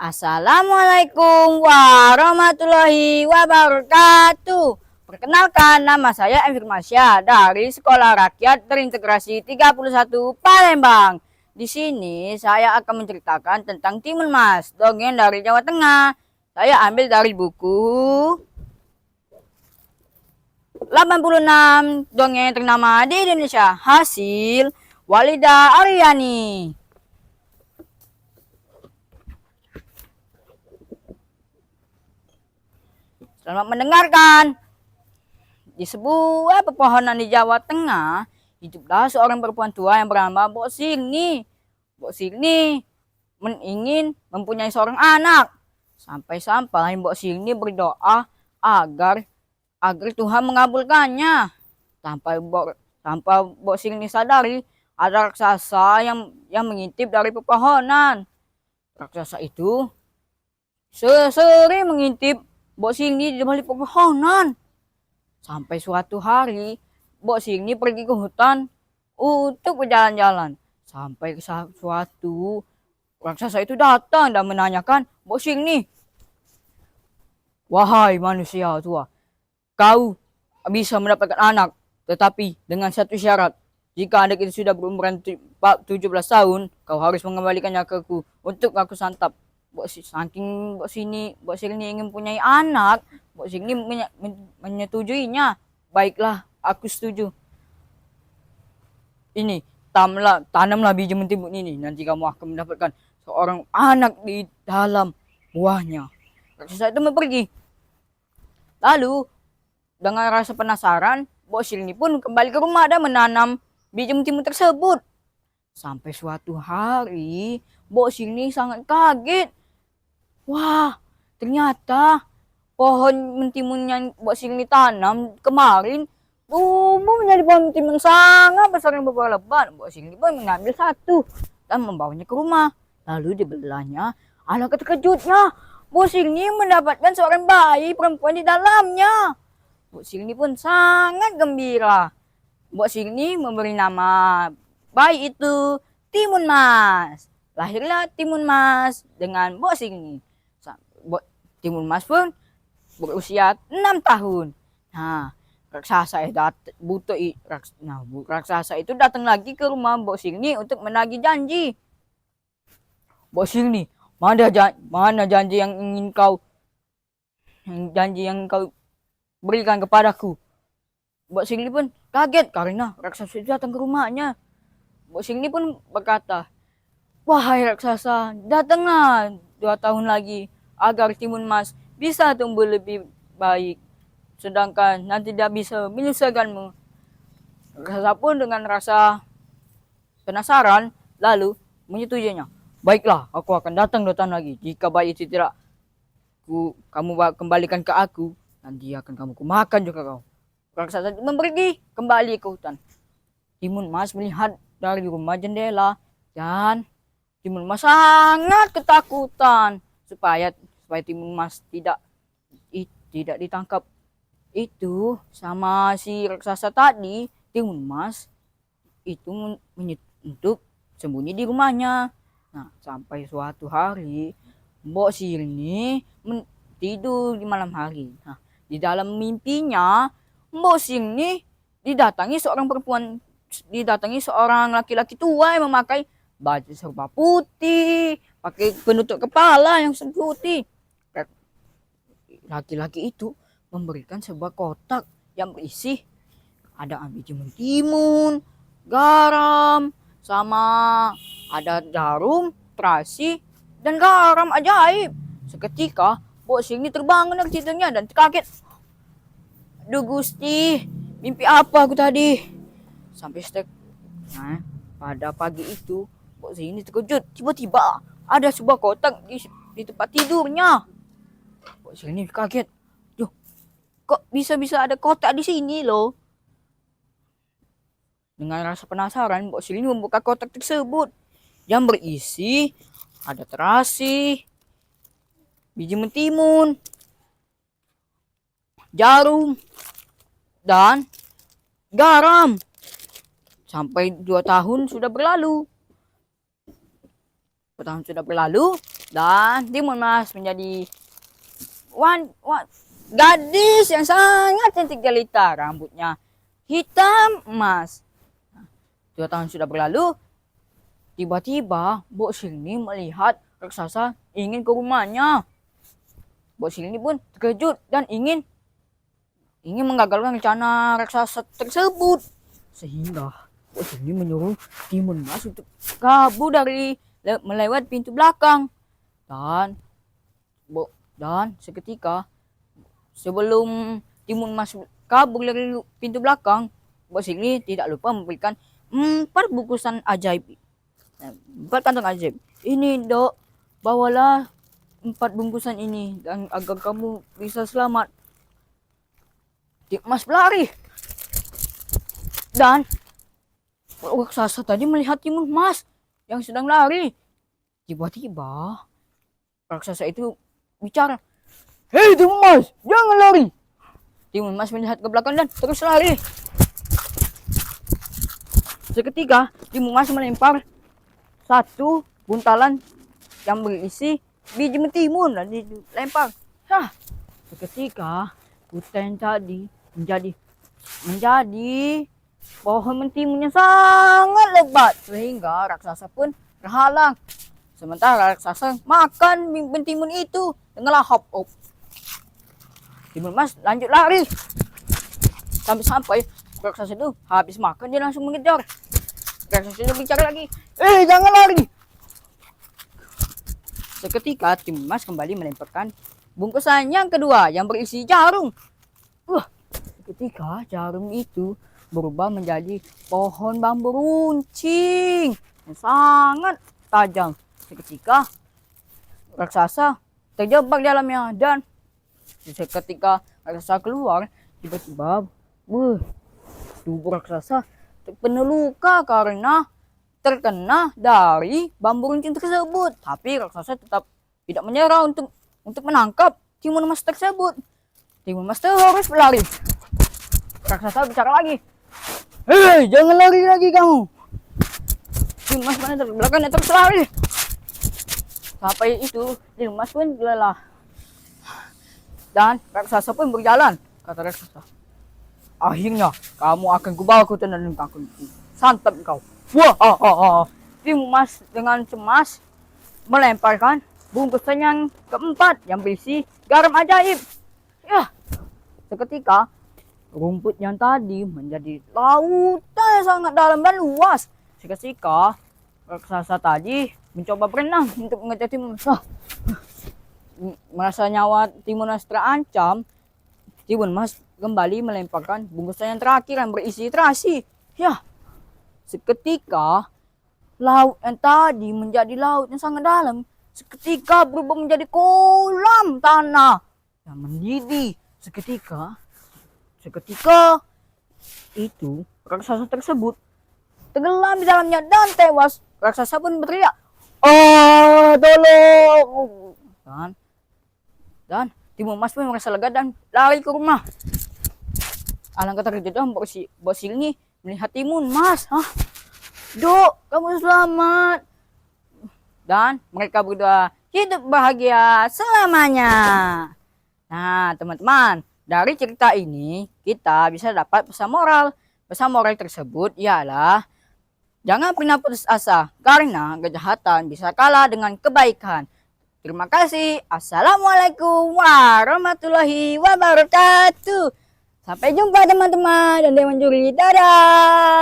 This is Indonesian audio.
Assalamualaikum warahmatullahi wabarakatuh. Perkenalkan, nama saya Emir Masya dari Sekolah Rakyat Terintegrasi 31 Palembang. Di sini saya akan menceritakan tentang Timun Mas, dongeng dari Jawa Tengah. Saya ambil dari buku 86 dongeng ternama di Indonesia, hasil Walida Aryani. Selamat mendengarkan. Di sebuah pepohonan di Jawa Tengah, hiduplah seorang perempuan tua yang bernama Mbok Sirni. Mbok Sirni ingin mempunyai seorang anak. Sampai-sampai Mbok Sirni berdoa agar Tuhan mengabulkannya. Tanpa Mbok Sirni sadari, ada raksasa yang mengintip dari pepohonan. Raksasa itu sering mengintip Mbok Sirni di balik pepohonan. Sampai suatu hari, Mbok Sirni pergi ke hutan untuk berjalan-jalan. Sampai suatu raksasa itu datang dan menanyakan Mbok Sirni, "Wahai manusia tua, kau bisa mendapatkan anak, tetapi dengan satu syarat. Jika anak itu sudah berumuran 17 tahun, kau harus mengembalikannya ke aku untuk aku santap." Saking Mbok Sirni ingin mempunyai anak, Mbok Sirni menyetujuinya. Baiklah, aku setuju. Ini, tanamlah biji mentimun ini. Nanti kamu akan mendapatkan seorang anak di dalam buahnya. Raksasa itu pergi. Lalu, dengan rasa penasaran, Mbok Sirni pun kembali ke rumah dan menanam biji mentimun tersebut. Sampai suatu hari, Mbok Sirni sangat kaget. Wah, ternyata pohon mentimun yang Mbok Sirni tanam kemarin tumbuh menjadi pohon mentimun sangat besar yang berlebat. Mbok Sirni pun mengambil satu dan membawanya ke rumah. Lalu dibelahnya. Alangkah terkejutnya, Mbok Sirni mendapatkan seorang bayi perempuan di dalamnya. Mbok Sirni pun sangat gembira. Mbok Sirni memberi nama bayi itu Timun Mas. Lahirlah Timun Mas dengan Mbok Sirni. Timun Mas pun berusia 6 tahun. Nah, raksasa itu datang lagi ke rumah Mbok Sirni untuk menagih janji. "Mbok Sirni, mana janji yang kau berikan kepadaku?" Mbok Sirni pun kaget karena raksasa itu datang ke rumahnya. Mbok Sirni pun berkata, "Wahai raksasa, datanglah 2 tahun lagi agar Timun Mas bisa tumbuh lebih baik. Sedangkan nanti dia bisa menyusahkanmu." Raksasa pun dengan rasa penasaran lalu menyetujuinya. "Baiklah, aku akan datang 2 tahun lagi. Jika bayi itu tidak kamu kembalikan ke aku, nanti akan kamu kumakan juga kau." Raksasa pergi kembali ke hutan. Timun Mas melihat dari rumah jendela dan Timun Mas sangat ketakutan supaya Timun Mas tidak ditangkap itu sama si raksasa tadi. Timun Mas itu untuk sembunyi di rumahnya. Nah, sampai suatu hari Mbok Sirni tidur di malam hari. Nah, di dalam mimpinya Mbok Sirni didatangi seorang laki-laki tua yang memakai baju serba putih, pakai penutup kepala yang putih. Laki-laki itu memberikan sebuah kotak yang berisi ada biji mentimun, garam, sama ada jarum, terasi, dan garam ajaib. Seketika Mbok Sirni terbangun dari tidurnya dan kaget. "Duh Gusti, mimpi apa aku tadi?" Nah, pada pagi itu Mbok Sirni terkejut. Tiba-tiba ada sebuah kotak di tempat tidurnya. Mbok Sirni kaget. "Duh, kok bisa-bisa ada kotak di sini loh?" Dengan rasa penasaran, Mbok Sirni membuka kotak tersebut yang berisi ada terasi, biji mentimun, jarum, dan garam. Sampai 2 tahun sudah berlalu. Dan Timun Mas menjadi gadis yang sangat cantik jelita, rambutnya hitam emas. 2 tahun sudah berlalu, tiba-tiba Bok Silni melihat raksasa ingin ke rumahnya. Bok Silni pun terkejut dan ingin menggagalkan rencana raksasa tersebut. Sehingga Bok Silni menyuruh Timun Mas untuk kabur dari melewat pintu belakang. Dan seketika sebelum Timun Mas kabur dari pintu belakang, Bok Silni tidak lupa memberikan 4 bungkusan ajaib. 4 kantong ajaib. Ini Dok, bawalah 4 bungkusan ini dan agar kamu bisa selamat. Timun Mas berlari. Dan raksasa tadi melihat Timun Mas yang sedang lari. Tiba-tiba raksasa itu bicara, "Hei Timun Mas, jangan lari." Timun Mas melihat ke belakang dan terus lari. Seketika Timun Mas melempar 1 buntalan yang berisi biji mentimun dan dilempar. Seketika hutan tadi menjadi pohon mentimun yang sangat lebat sehingga raksasa pun terhalang. Sementara raksasa makan mentimun itu dengan lahap. Timun Mas lanjut lari. Sampai raksasa itu habis makan, dia langsung mengejar. Raksasa itu bicara lagi, jangan lari." Seketika Timun Mas kembali melemparkan bungkusan yang kedua yang berisi jarum. Seketika jarum itu berubah menjadi pohon bambu runcing yang sangat tajam. Seketika raksasa terjebak dalamnya dan seketika raksasa keluar, tiba-tiba tubuh raksasa terkena luka karena terkena dari bambu runcing tersebut. Tapi raksasa tetap tidak menyerah untuk menangkap Timun Mas tersebut. Timun Mas terus berlari. Raksasa bicara lagi, "Hei, jangan lari lagi kamu." Timun Mas mana terbelakang dan terus lari. Sampai itu Timun Mas pun lelah. Dan raksasa pun berjalan. Kata raksasa, "Akhirnya kamu akan kubawa ke tanah dan aku santap kau." Timun Mas dengan cemas melemparkan bungkusan yang keempat yang berisi garam ajaib. Seketika rumput yang tadi menjadi lautan yang sangat dalam dan luas. Seketika raksasa tadi mencoba berenang untuk mengejar Timun Mas. Merasa nyawa Timun Mas terancam, Timun Mas kembali melemparkan bungkusan yang terakhir yang berisi terasi. Seketika laut yang tadi menjadi laut yang sangat dalam. Seketika berubah menjadi kolam tanah yang mendidih. Seketika itu raksasa tersebut tenggelam di dalamnya dan tewas. Raksasa pun berteriak, tolong!" Dan Timun Mas pun merasa lega dan lari ke rumah. Alangkah terkejutnya Bok Silni melihat Timun Mas. "Dok, kamu selamat." Dan mereka berdua hidup bahagia selamanya. Nah, teman-teman, dari cerita ini kita bisa dapat pesan moral. Pesan moral tersebut ialah jangan pernah putus asa karena kejahatan bisa kalah dengan kebaikan. Terima kasih. Assalamualaikum warahmatullahi wabarakatuh. Sampai jumpa teman-teman dan Dewan Juri. Dadah.